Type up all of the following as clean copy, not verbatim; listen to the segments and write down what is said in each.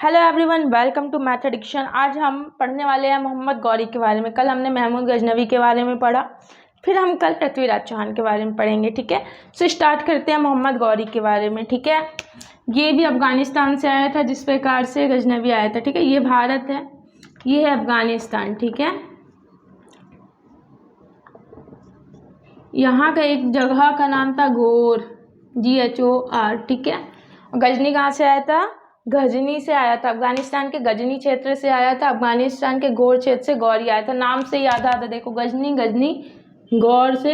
Hello everyone, welcome to Math Addiction. आज हम पढ़ने वाले हैं मोहम्मद गौरी के बारे में। कल हमने महमूद गजनवी के बारे में पढ़ा, फिर हम कल पृथ्वीराज चौहान के बारे में पढ़ेंगे। ठीक है, सो स्टार्ट करते हैं मोहम्मद गौरी के बारे में। ठीक है, ये भी अफगानिस्तान से आया था जिस प्रकार से गजनवी आया था। ठीक है, ये भारत है, ये है अफगानिस्तान। ठीक है, यहाँ का एक जगह का नाम था घोर, GHOR। ठीक है, गजनी कहाँ से आया था? गजनी से आया था, अफगानिस्तान के गजनी क्षेत्र से आया था। अफगानिस्तान के गौर क्षेत्र से गौरी आया था। नाम से याद आता, देखो गजनी गजनी, गौर से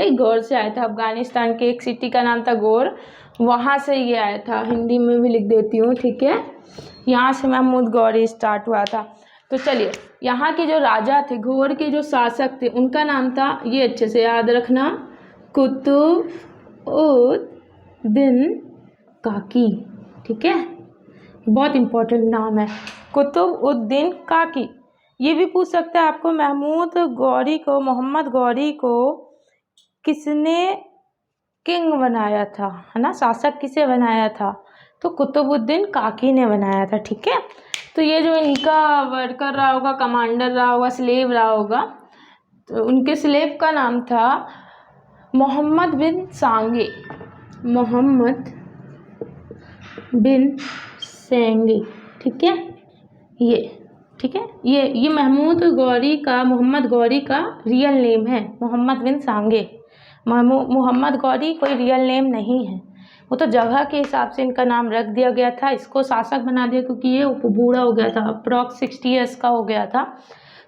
आया था। अफगानिस्तान के एक सिटी का नाम था गौर, वहाँ से ये आया था। हिंदी में भी लिख देती हूँ। ठीक है, यहाँ से महमूद गौरी स्टार्ट हुआ था। तो चलिए, यहाँ के जो राजा थे, घोर के जो शासक थे, उनका नाम था, ये अच्छे से याद रखना, कुतुब-उद-दीन काकी। ठीक है, बहुत इंपॉर्टेंट नाम है, कुतुब-उद-दीन काकी। ये भी पूछ सकता है आपको, मोहम्मद गौरी को किसने किंग बनाया था, है ना, शासक किसे बनाया था? तो कुतुब-उद-दीन काकी ने बनाया था। ठीक है, तो ये जो इनका वर्कर रहा होगा, कमांडर रहा होगा, स्लेव रहा होगा, तो उनके स्लेव का नाम था मोहम्मद बिन सांगे, मोहम्मद बिन सेंगे। ठीक है, ये ठीक है, ये मोहम्मद गौरी का रियल नेम है, मोहम्मद बिन सांगे। मोहम्मद गौरी कोई रियल नेम नहीं है, वो तो जगह के हिसाब से इनका नाम रख दिया गया था। इसको शासक बना दिया क्योंकि ये बूढ़ा हो गया था, अप्रॉक्स 60 ईयर्स का हो गया था।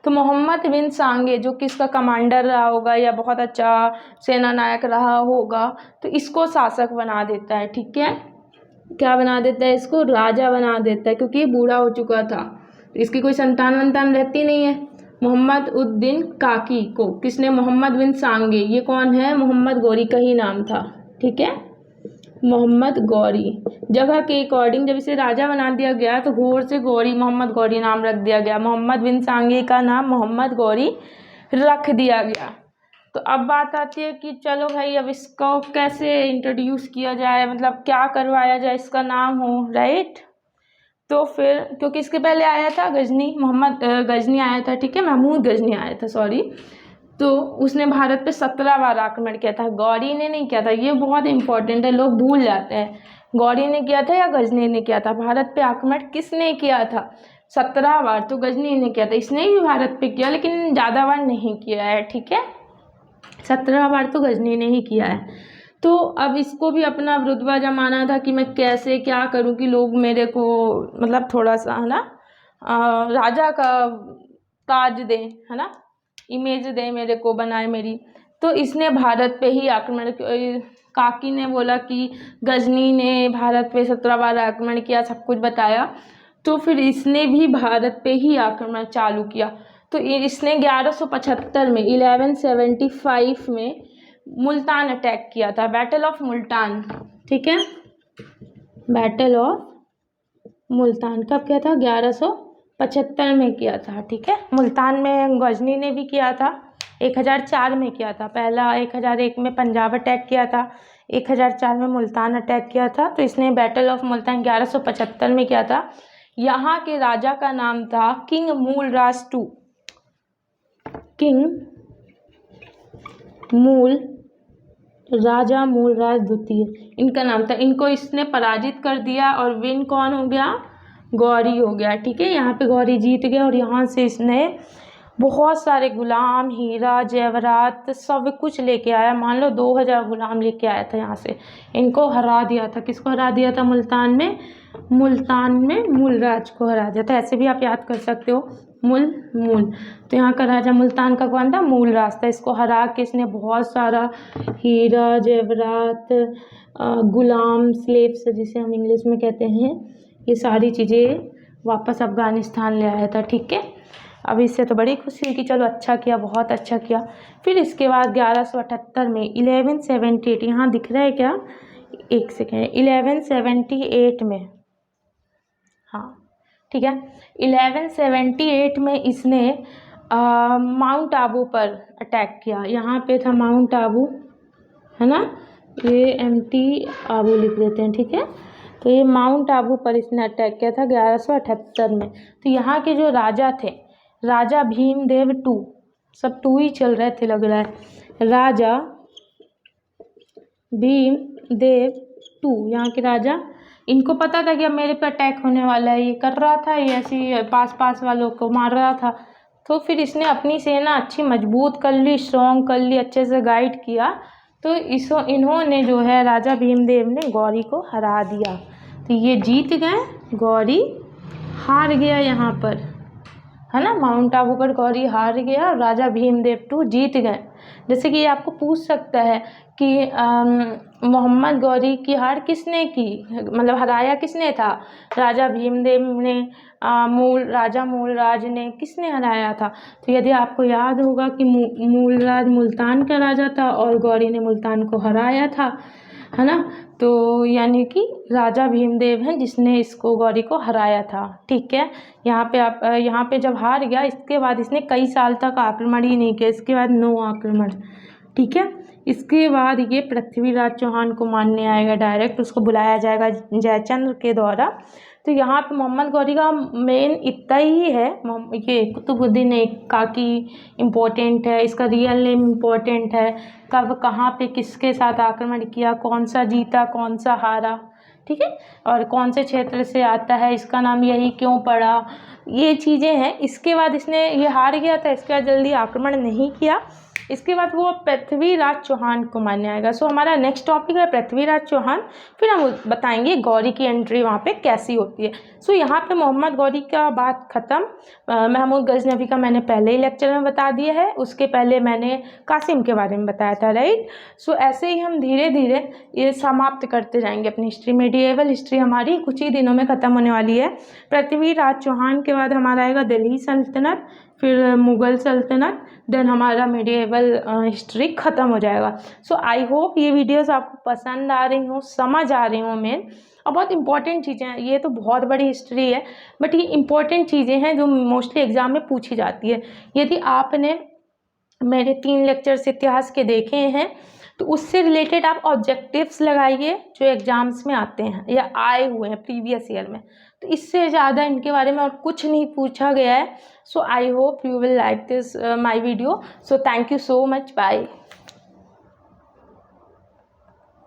तो मोहम्मद बिन सांगे जो कि इसका कमांडर रहा होगा या बहुत अच्छा सेना नायक रहा होगा, तो इसको शासक बना देता है। ठीक है, क्या बना देता है? इसको राजा बना देता है, क्योंकि ये बूढ़ा हो चुका था, तो इसकी कोई संतान वंतान रहती नहीं है। मोहम्मद उद्दीन काकी को किसने? मोहम्मद बिन सांगे। ये कौन है? मोहम्मद गौरी का ही नाम था। ठीक है, मोहम्मद गौरी। जगह के अकॉर्डिंग जब इसे राजा बना दिया गया तो घोर से गौरी, मोहम्मद गौरी नाम रख दिया गया। मोहम्मद बिन सांगे का नाम मोहम्मद गौरी रख दिया गया। तो अब बात आती है कि चलो भाई, अब इसको कैसे इंट्रोड्यूस किया जाए, मतलब क्या करवाया जाए, इसका नाम हो, राइट? तो फिर क्योंकि इसके पहले आया था गजनी, मोहम्मद गजनी आया था। ठीक है, महमूद गजनी आया था, सॉरी। तो उसने भारत पे 17 बार आक्रमण किया था, गौरी ने नहीं किया था। ये बहुत इंपॉर्टेंट है, लोग भूल जाते हैं, गौरी ने किया था या गजनी ने किया था। भारत पे आक्रमण किसने किया था? 17 बार तो गजनी ने किया था। इसने भी भारत पे किया, लेकिन ज़्यादा बार नहीं किया है। ठीक है, 17 बार तो गजनी ने ही किया है। तो अब इसको भी अपना रुतबा जमाना था कि मैं कैसे क्या करूं कि लोग मेरे को मतलब थोड़ा सा, है ना, राजा का ताज दें, है ना, इमेज दें मेरे को, बनाए मेरी। तो इसने भारत पे ही आक्रमण, काकी ने बोला कि गजनी ने भारत पे 17 बार आक्रमण किया, सब कुछ बताया। तो फिर इसने भी भारत पे ही आक्रमण चालू किया। तो इसने 1175 में, 1175 में मुल्तान अटैक किया था, बैटल ऑफ मुल्तान। ठीक है, बैटल ऑफ मुल्तान कब किया था? 1175 में किया था। ठीक है, मुल्तान में गजनी ने भी किया था, 1004 में किया था। पहला 1001 में पंजाब अटैक किया था, 1004 में मुल्तान अटैक किया था। तो इसने बैटल ऑफ मुल्तान 1175 में किया था। यहाँ के राजा का नाम था king Mulraj II, king Mulraj द्वितीय इनका नाम था। इनको इसने पराजित कर दिया और विन कौन हो गया? गौरी हो गया। ठीक है, यहाँ पे गौरी जीत गया और यहाँ से इसने बहुत सारे गुलाम, हीरा जेवरात सब कुछ लेके आया। मान लो 2000 गुलाम लेके आया था यहाँ से, इनको हरा दिया था। किसको हरा दिया था? मुल्तान में मूलराज को हरा दिया था। ऐसे भी आप याद कर सकते हो, मूल। तो यहाँ का राजा मुल्तान का कौन था? मूलराज था। इसको हरा के इसने बहुत सारा हीरा जेवरात, गुलाम, स्लेव्स जिसे हम इंग्लिश में कहते हैं, ये सारी चीज़ें वापस अफगानिस्तान ले आया था। ठीक है, अब इससे तो बड़ी खुशी हुई कि चलो अच्छा किया, बहुत अच्छा किया। फिर इसके बाद 1178 में 1178, यहाँ दिख रहा है क्या? एक सेकेंड, 1178 में, हाँ ठीक है, 1178 में इसने माउंट आबू पर अटैक किया। यहाँ पे था माउंट आबू, है ना, ये MT आबू लिख देते हैं। ठीक है, तो ये माउंट आबू पर इसने अटैक किया था 1178 में। तो यहाँ के जो राजा थे, राजा भीमदेव टू, सब टू ही चल रहे थे लग रहा है, राजा भीमदेव टू यहाँ के राजा, इनको पता था कि अब मेरे पे अटैक होने वाला है, ये कर रहा था, ये ऐसी पास पास वालों को मार रहा था। तो फिर इसने अपनी सेना अच्छी मजबूत कर ली, स्ट्रॉन्ग कर ली, अच्छे से गाइड किया। तो इन्होंने जो है राजा भीमदेव ने गौरी को हरा दिया। तो ये जीत गए, गौरी हार गया यहाँ पर, है ना। माउंट आबू पर गौरी हार गया और राजा भीमदेव टू जीत गए। जैसे कि ये आपको पूछ सकता है कि मोहम्मद गौरी की हार किसने की, मतलब हराया किसने था, राजा भीमदेव ने, राजा मूलराज ने, किसने हराया था। तो यदि आपको याद होगा कि मूलराज मुल्तान का राजा था और गौरी ने मुल्तान को हराया था, है ना। तो यानी कि राजा भीमदेव हैं जिसने इसको गौरी को हराया था, ठीक है। यहाँ पे जब हार गया, इसके बाद इसने कई साल तक आक्रमण ही नहीं किया, इसके बाद नो आक्रमण, ठीक है। इसके बाद ये पृथ्वीराज चौहान को मानने आएगा डायरेक्ट, उसको बुलाया जाएगा जयचंद्र के द्वारा। तो यहाँ पे मोहम्मद गौरी का मेन इतना ही है, ये कुतुबुद्दीन एक काकी इम्पोर्टेंट है, इसका रियल नेम इम्पोर्टेंट है, कब कहाँ पे किसके साथ आक्रमण किया, कौन सा जीता कौन सा हारा, ठीक है, और कौन से क्षेत्र से आता है, इसका नाम यही क्यों पड़ा, ये चीज़ें हैं। इसके बाद इसने ये हार गया था, इसके बाद जल्दी आक्रमण नहीं किया। इसके बाद वो पृथ्वीराज चौहान को मानने आएगा। सो हमारा नेक्स्ट टॉपिक है पृथ्वीराज चौहान, फिर हम बताएंगे गौरी की एंट्री वहाँ पे कैसी होती है। सो यहाँ पे मोहम्मद गौरी का बात ख़त्म। महमूद गजनवी का मैंने पहले ही लेक्चर में बता दिया है, उसके पहले मैंने कासिम के बारे में बताया था, राइट। सो ऐसे ही हम धीरे धीरे ये समाप्त करते जाएंगे अपनी हिस्ट्री। मेडिएवल हिस्ट्री हमारी कुछ ही दिनों में ख़त्म होने वाली है। पृथ्वीराज चौहान के बाद हमारा आएगा दिल्ली सल्तनत, फिर मुग़ल सल्तनत, देन हमारा मेडिएवल हिस्ट्री ख़त्म हो जाएगा। सो आई होप ये वीडियोस आपको पसंद आ रही हो, समझ आ रही हो मेन, और बहुत इंपॉर्टेंट चीज़ें हैं। ये तो बहुत बड़ी हिस्ट्री है, बट ये इंपॉर्टेंट चीज़ें हैं जो मोस्टली एग्ज़ाम में पूछी जाती है। यदि आपने मेरे 3 लेक्चर्स इतिहास के देखे हैं तो उससे रिलेटेड आप ऑब्जेक्टिव्स लगाइए जो एग्ज़ाम्स में आते हैं या आए हुए हैं प्रीवियस ईयर में। तो इससे ज़्यादा इनके बारे में और कुछ नहीं पूछा गया है। So I hope you will like this my video. So thank you so much, bye.